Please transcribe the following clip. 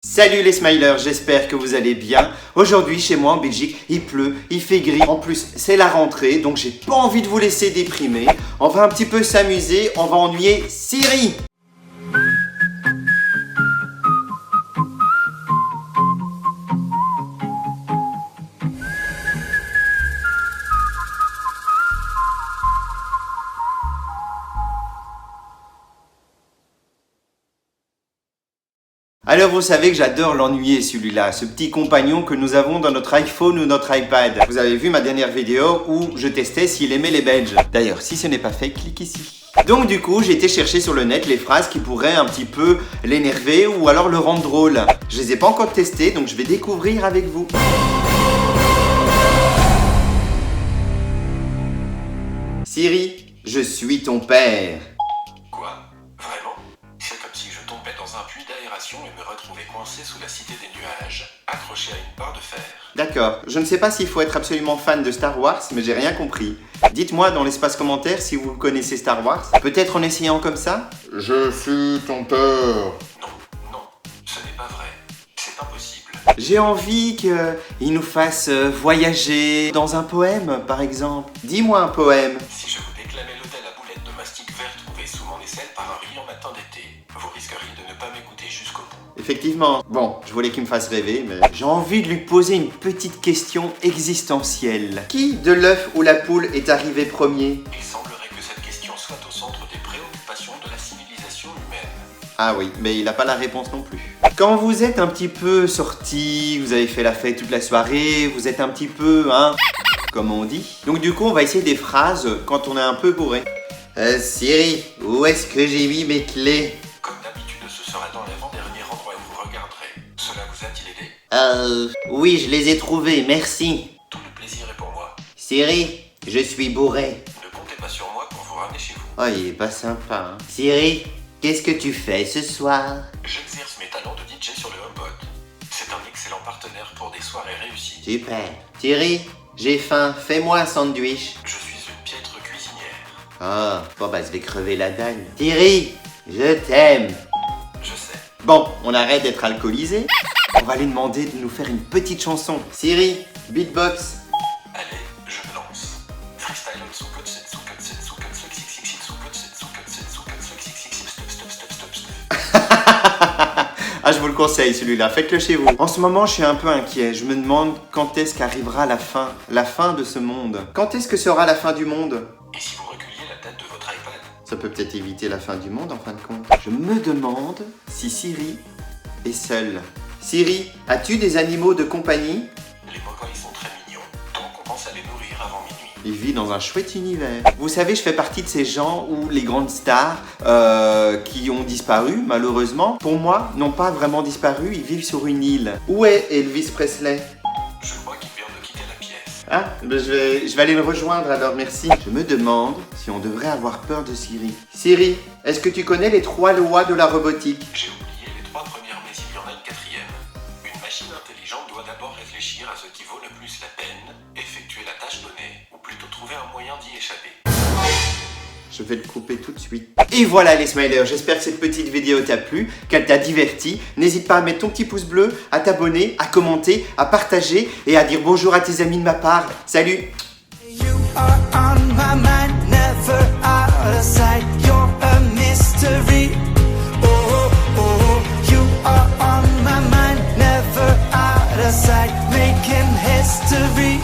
Salut les smilers, j'espère que vous allez bien. Aujourd'hui chez moi en Belgique, il pleut, il fait gris. En plus, c'est la rentrée, donc j'ai pas envie de vous laisser déprimer. On va un petit peu s'amuser, on va ennuyer Siri. Alors vous savez que j'adore l'ennuyer celui-là, ce petit compagnon que nous avons dans notre iPhone ou notre iPad. Vous avez vu ma dernière vidéo où je testais s'il aimait les Belges. D'ailleurs, si ce n'est pas fait, clique ici. Donc du coup, j'ai été chercher sur le net les phrases qui pourraient un petit peu l'énerver ou alors le rendre drôle. Je les ai pas encore testées, donc je vais découvrir avec vous. Siri, je suis ton père. Et me retrouver coincé sous la cité des nuages, accroché à une barre de fer. D'accord, je ne sais pas s'il faut être absolument fan de Star Wars, mais j'ai rien compris. Dites-moi dans l'espace commentaire si vous connaissez Star Wars. Peut-être en essayant comme ça? Je suis ton père. Non, ce n'est pas vrai. C'est impossible. J'ai envie qu'il nous fasse voyager dans un poème, par exemple. Dis-moi un poème. Si je vous déclamais l'hôtel à boulettes de mastic vert trouvé sous mon aisselle par un riant matin d'été, vous risqueriez de ne pas m'écouter jusqu'au bout. Effectivement. Bon, je voulais qu'il me fasse rêver, mais j'ai envie de lui poser une petite question existentielle. Qui de l'œuf ou la poule est arrivé premier? Il semblerait que cette question soit au centre des préoccupations de la civilisation humaine. Ah oui, mais il n'a pas la réponse non plus. Quand vous êtes un petit peu sorti, vous avez fait la fête toute la soirée, vous êtes un petit peu, comme on dit. Donc du coup, on va essayer des phrases quand on est un peu bourré. Siri, où est-ce que j'ai mis mes clés? Comme d'habitude, ce sera dans l'avant-dernier endroit où vous regarderez. Cela vous a-t-il aidé? Oui, je les ai trouvés, merci. Tout le plaisir est pour moi. Siri, je suis bourré. Ne comptez pas sur moi pour vous ramener chez vous. Oh, il est pas sympa, Siri, qu'est-ce que tu fais ce soir? J'exerce mes talents de DJ sur le HomePod. C'est un excellent partenaire pour des soirées réussies. Super. Siri, j'ai faim, fais-moi un sandwich. Je suis une piètre cuisinière. Ah, bon bah je vais crever la dalle. Siri, je t'aime. Je sais. Bon, on arrête d'être alcoolisé. On va lui demander de nous faire une petite chanson. Siri, beatbox. Allez, je me lance. Freestyle on soukot set soukot set soukot souk sik sik sik soukot set soukot set soukot souk sik sik sik stop. Ah, je vous le conseille celui-là, faites-le chez vous. En ce moment, je suis un peu inquiet. Je me demande quand est-ce qu'arrivera la fin de ce monde. Quand est-ce que sera la fin du monde? Et si vous reculiez la date de votre iPad? Ça peut peut-être éviter la fin du monde en fin de compte. Je me demande si Siri est seule. Siri, as-tu des animaux de compagnie? Les mogols sont très mignons, donc on pense à les nourrir avant minuit. Il vit dans un chouette univers. Vous savez, je fais partie de ces gens où les grandes stars qui ont disparu, malheureusement, pour moi, n'ont pas vraiment disparu, ils vivent sur une île. Où est Elvis Presley? Je crois qu'il vient de quitter la pièce. Ah, ben je vais aller le rejoindre alors, merci. Je me demande si on devrait avoir peur de Siri. Siri, est-ce que tu connais les 3 lois de la robotique? J'ai oublié les 3 premières, mais il y en a une 4e. Une machine intelligente doit d'abord réfléchir à ce qui vaut le plus la peine, effectuer la tâche donnée, ou plutôt trouver un moyen d'y échapper. Je vais le couper tout de suite. Et voilà les smilers, j'espère que cette petite vidéo t'a plu, qu'elle t'a diverti. N'hésite pas à mettre ton petit pouce bleu, à t'abonner, à commenter, à partager et à dire bonjour à tes amis de ma part. Salut! You are on my mind, never out of sight. You're a mystery. Oh, oh, oh. You are on my mind, never out of sight. Making history.